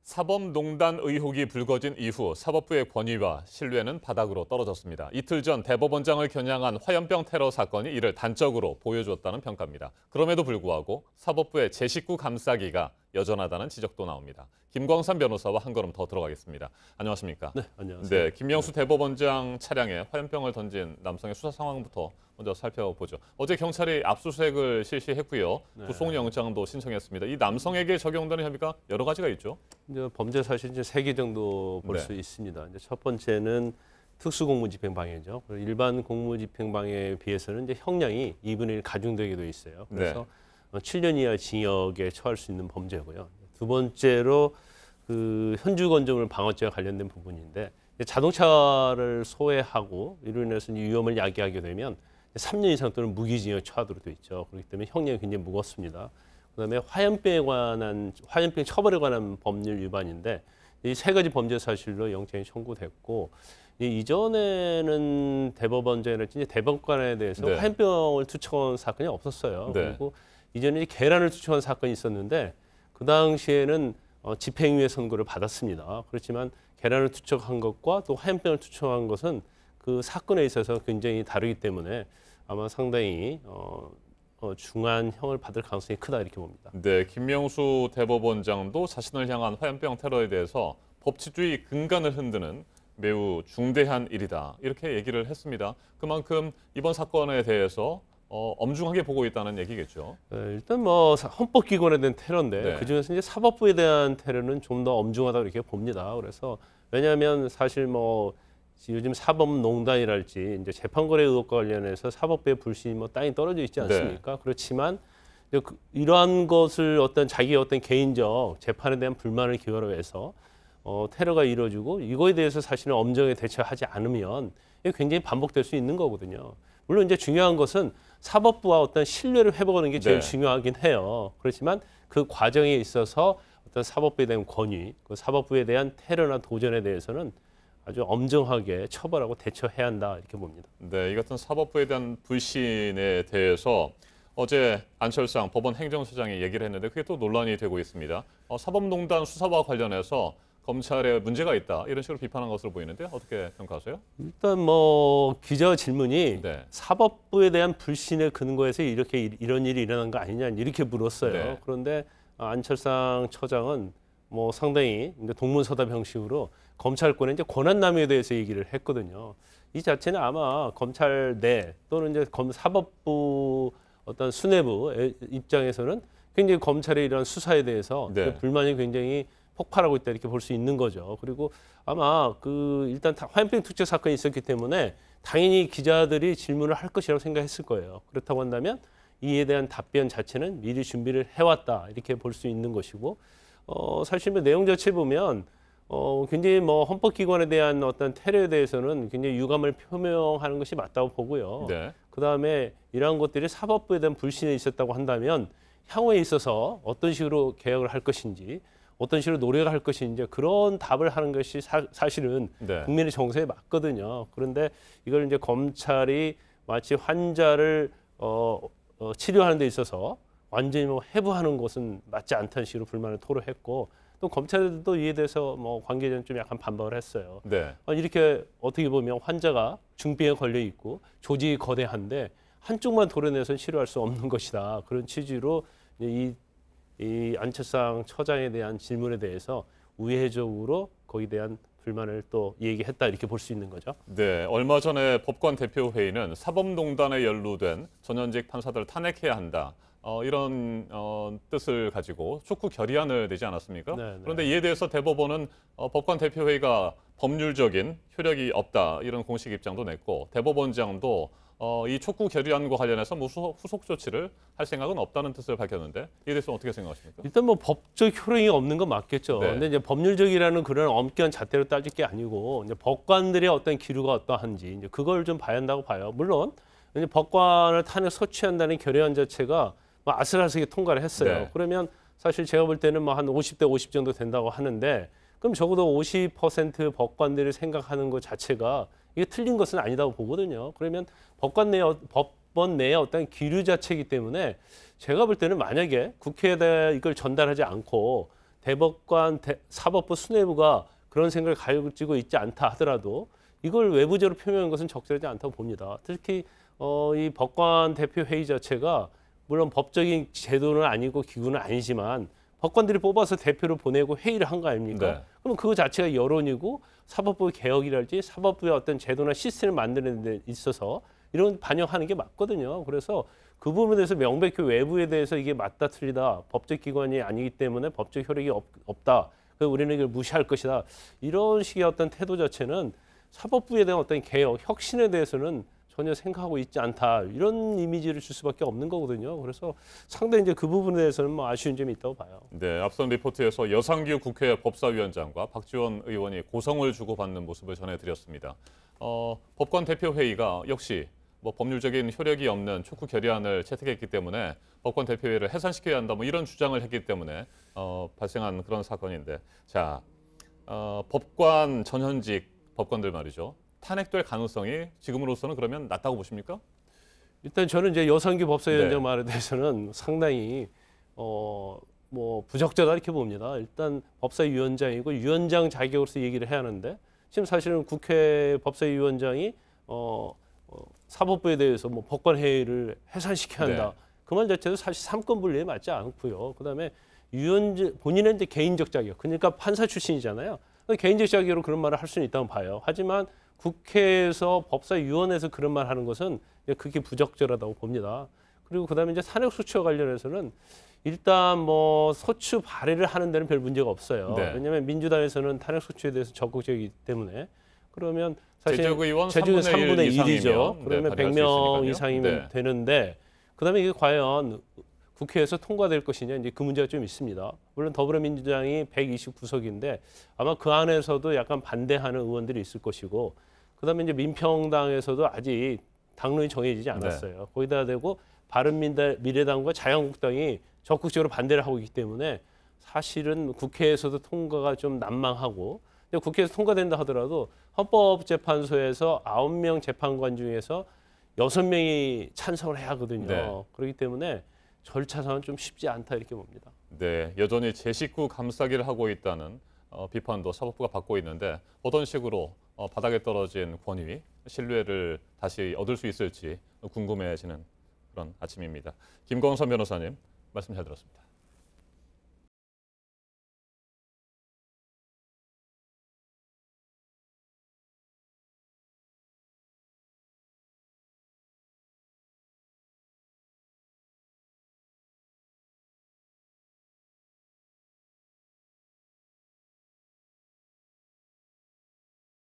사법농단 의혹이 불거진 이후 사법부의 권위와 신뢰는 바닥으로 떨어졌습니다. 이틀 전 대법원장을 겨냥한 화염병 테러 사건이 이를 단적으로 보여주었다는 평가입니다. 그럼에도 불구하고 사법부의 제 식구 감싸기가 여전하다는 지적도 나옵니다. 김광산 변호사와 한 걸음 더 들어가겠습니다. 안녕하십니까? 네, 안녕하세요. 네, 김명수 대법원장 차량에 화염병을 던진 남성의 수사 상황부터 먼저 살펴보죠. 어제 경찰이 압수수색을 실시했고요. 구속영장도 신청했습니다. 이 남성에게 적용되는 혐의가 여러 가지가 있죠. 이제 범죄 사실 이제 3개 정도 볼 수 있습니다. 이제 첫 번째는 특수공무집행방해죠. 일반 공무집행방해에 비해서는 이제 형량이 2분의 1 가중되게 돼 있어요. 그래서 7년 이하 징역에 처할 수 있는 범죄고요. 두 번째로 그 현주건조물 방어죄와 관련된 부분인데 자동차를 소해하고 이로 인해서 위험을 야기하게 되면 3년 이상 또는 무기징역 처하도록 돼 있죠. 그렇기 때문에 형량이 굉장히 무겁습니다. 그다음에 화염병 처벌에 관한 법률 위반인데 이 3가지 범죄 사실로 영장이 청구됐고 이전에는 대법원장이랄지 대법관에 대해서 화염병을 투척한 사건이 없었어요. 그리고 이전에 계란을 투척한 사건이 있었는데 그 당시에는 집행유예 선고를 받았습니다. 그렇지만 계란을 투척한 것과 또 화염병을 투척한 것은 그 사건에 있어서 굉장히 다르기 때문에 아마 상당히 중한 형을 받을 가능성이 크다 이렇게 봅니다. 네, 김명수 대법원장도 자신을 향한 화염병 테러에 대해서 법치주의 근간을 흔드는 매우 중대한 일이다 이렇게 얘기를 했습니다. 그만큼 이번 사건에 대해서 엄중하게 보고 있다는 얘기겠죠. 일단 헌법기관에 대한 테러인데 그중에서 이제 사법부에 대한 테러는 좀 더 엄중하다 이렇게 봅니다. 그래서 왜냐하면 사실 요즘 사법농단이랄지 이제 재판거래 의혹과 관련해서 사법부의 불신이 땅이 떨어져 있지 않습니까? 그렇지만 이러한 것을 자기의 개인적 재판에 대한 불만을 기회로 해서 테러가 이루어지고 이거에 대해서 사실은 엄정하게 대처하지 않으면 이게 굉장히 반복될 수 있는 거거든요. 물론 이제 중요한 것은 사법부와 신뢰를 회복하는 게 제일 중요하긴 해요. 그렇지만 그 과정에 있어서 사법부에 대한 권위, 그 사법부에 대한 테러나 도전에 대해서는 아주 엄정하게 처벌하고 대처해야 한다 이렇게 봅니다. 네, 이 같은 사법부에 대한 불신에 대해서 어제 안철상 법원 행정처장이 얘기를 했는데 그게 또 논란이 되고 있습니다. 사법농단 수사와 관련해서 검찰에 문제가 있다 이런 식으로 비판한 것으로 보이는데 어떻게 평가하세요? 일단 기자 질문이 사법부에 대한 불신의 근거에서 이런 일이 일어난 거 아니냐 이렇게 물었어요. 그런데 안철상 처장은 상당히 동문서답 형식으로 검찰권의 권한남용에 대해서 얘기를 했거든요. 이 자체는 아마 검찰 내 또는 사법부 수뇌부 입장에서는 굉장히 검찰의 이런 수사에 대해서 불만이 굉장히 폭발하고 있다 이렇게 볼 수 있는 거죠. 그리고 아마 일단 화염병 투척 사건이 있었기 때문에 당연히 기자들이 질문을 할 것이라고 생각했을 거예요. 그렇다고 한다면 이에 대한 답변 자체는 미리 준비를 해왔다 이렇게 볼 수 있는 것이고 사실 내용 자체 보면 굉장히 헌법기관에 대한 테러에 대해서는 굉장히 유감을 표명하는 것이 맞다고 보고요. 그다음에 이러한 것들이 사법부에 대한 불신이 있었다고 한다면 향후에 있어서 어떤 식으로 개혁을 할 것인지 어떤 식으로 노력을 할 것인지 그런 답을 하는 것이 사실은 국민의 정서에 맞거든요. 그런데 이걸 이제 검찰이 마치 환자를 치료하는 데 있어서 완전히 해부하는 것은 맞지 않다는 식으로 불만을 토로했고 또 검찰도 이에 대해서 관계자는 좀 약간 반박을 했어요. 이렇게 어떻게 보면 환자가 중병에 걸려 있고 조직이 거대한데 한쪽만 도려내서는 치료할 수 없는 것이다. 그런 취지로 이 안철상 처장에 대한 질문에 대해서 우회적으로 거기에 대한 불만을 또 얘기했다 이렇게 볼 수 있는 거죠. 네, 얼마 전에 법관 대표회의는 사법농단에 연루된 전현직 판사들을 탄핵해야 한다. 이런 뜻을 가지고 촉구 결의안을 내지 않았습니까? 그런데 이에 대해서 대법원은 법관 대표회의가 법률적인 효력이 없다 이런 공식 입장도 냈고 대법원장도 이 촉구 결의안과 관련해서 후속 조치를 할 생각은 없다는 뜻을 밝혔는데 이에 대해서 어떻게 생각하십니까? 일단 법적 효력이 없는 건 맞겠죠. 근데 이제 법률적이라는 그런 엄격한 잣대로 따질 게 아니고 이제 법관들의 기류가 어떠한지 이제 그걸 좀 봐야 한다고 봐요. 물론 이제 법관을 탄핵 소추한다는 결의안 자체가 아슬아슬하게 통과를 했어요. 그러면 사실 제가 볼 때는 한 50대 50 정도 된다고 하는데 그럼 적어도 50% 법관들이 생각하는 것 자체가 이게 틀린 것은 아니다고 보거든요. 그러면 법원 내의 기류 자체이기 때문에 제가 볼 때는 만약에 국회에다 이걸 전달하지 않고 대법관, 사법부 수뇌부가 그런 생각을 가지고 있지 않다 하더라도 이걸 외부적으로 표명한 것은 적절하지 않다고 봅니다. 특히 이 법관 대표 회의 자체가 물론 법적인 제도는 아니고 기구는 아니지만 법관들이 뽑아서 대표를 보내고 회의를 한 거 아닙니까? 네. 그럼 그거 자체가 여론이고 사법부 개혁이랄지 사법부의 어떤 제도나 시스템을 만드는 데 있어서 이런 반영하는 게 맞거든요. 그래서 그 부분에 대해서 명백히 외부에 대해서 이게 맞다 틀리다 법적 기관이 아니기 때문에 법적 효력이 없다. 그래서 우리는 이걸 무시할 것이다. 이런 식의 어떤 태도 자체는 사법부에 대한 어떤 개혁, 혁신에 대해서는 전혀 생각하고 있지 않다. 이런 이미지를 줄 수밖에 없는 거거든요. 그래서 상당히 이제 그 부분에 대해서는 뭐 아쉬운 점이 있다고 봐요. 네, 앞선 리포트에서 여상규 국회 법사위원장과 박지원 의원이 고성을 주고받는 모습을 전해드렸습니다. 법관 대표 회의가 역시 뭐 법률적인 효력이 없는 촉구 결의안을 채택했기 때문에 법관 대표회의를 해산시켜야 한다. 뭐 이런 주장을 했기 때문에 발생한 그런 사건인데, 자, 법관 전현직 법관들 말이죠. 탄핵될 가능성이 지금으로서는 그러면 낮다고 보십니까? 일단 저는 이제 여상규 법사위원장 네. 말에 대해서는 상당히 뭐 부적절하다 이렇게 봅니다. 일단 법사위원장이고 위원장 자격으로서 얘기를 해야 하는데 지금 사실은 국회 법사위원장이 사법부에 대해서 뭐 법관 회의를 해산시켜야 한다. 네. 그 말 자체도 사실 삼권 분리에 맞지 않고요. 그다음에 본인의 이제 개인적 자격, 그러니까 판사 출신이잖아요. 개인적 자격으로 그런 말을 할 수는 있다고 봐요. 하지만 국회에서 법사위원회에서 그런 말 하는 것은 그게 부적절하다고 봅니다. 그리고 그다음에 이제 탄핵 소추와 관련해서는 일단 뭐 소추 발의를 하는 데는 별 문제가 없어요. 네. 왜냐하면 민주당에서는 탄핵 소추에 대해서 적극적이기 때문에 그러면 사실 제적의원 제주는 3분의 1 1이죠. 그러면 네, 100명 이상이면 네. 되는데 그다음에 이게 과연 국회에서 통과될 것이냐 이제 그 문제가 좀 있습니다. 물론 더불어민주당이 129석인데 아마 그 안에서도 약간 반대하는 의원들이 있을 것이고 그다음에 이제 민평당에서도 아직 당론이 정해지지 않았어요. 네. 거기다 대고 바른미래당과 자유한국당이 적극적으로 반대를 하고 있기 때문에 사실은 국회에서도 통과가 좀 난망하고 근데 국회에서 통과된다 하더라도 헌법재판소에서 9명 재판관 중에서 6명이 찬성을 해야 하거든요. 네. 그렇기 때문에 절차상은 좀 쉽지 않다 이렇게 봅니다. 네, 여전히 제 식구 감싸기를 하고 있다는 비판도 사법부가 받고 있는데 어떤 식으로 바닥에 떨어진 권위, 신뢰를 다시 얻을 수 있을지 궁금해지는 그런 아침입니다. 김광선 변호사님 말씀 잘 들었습니다.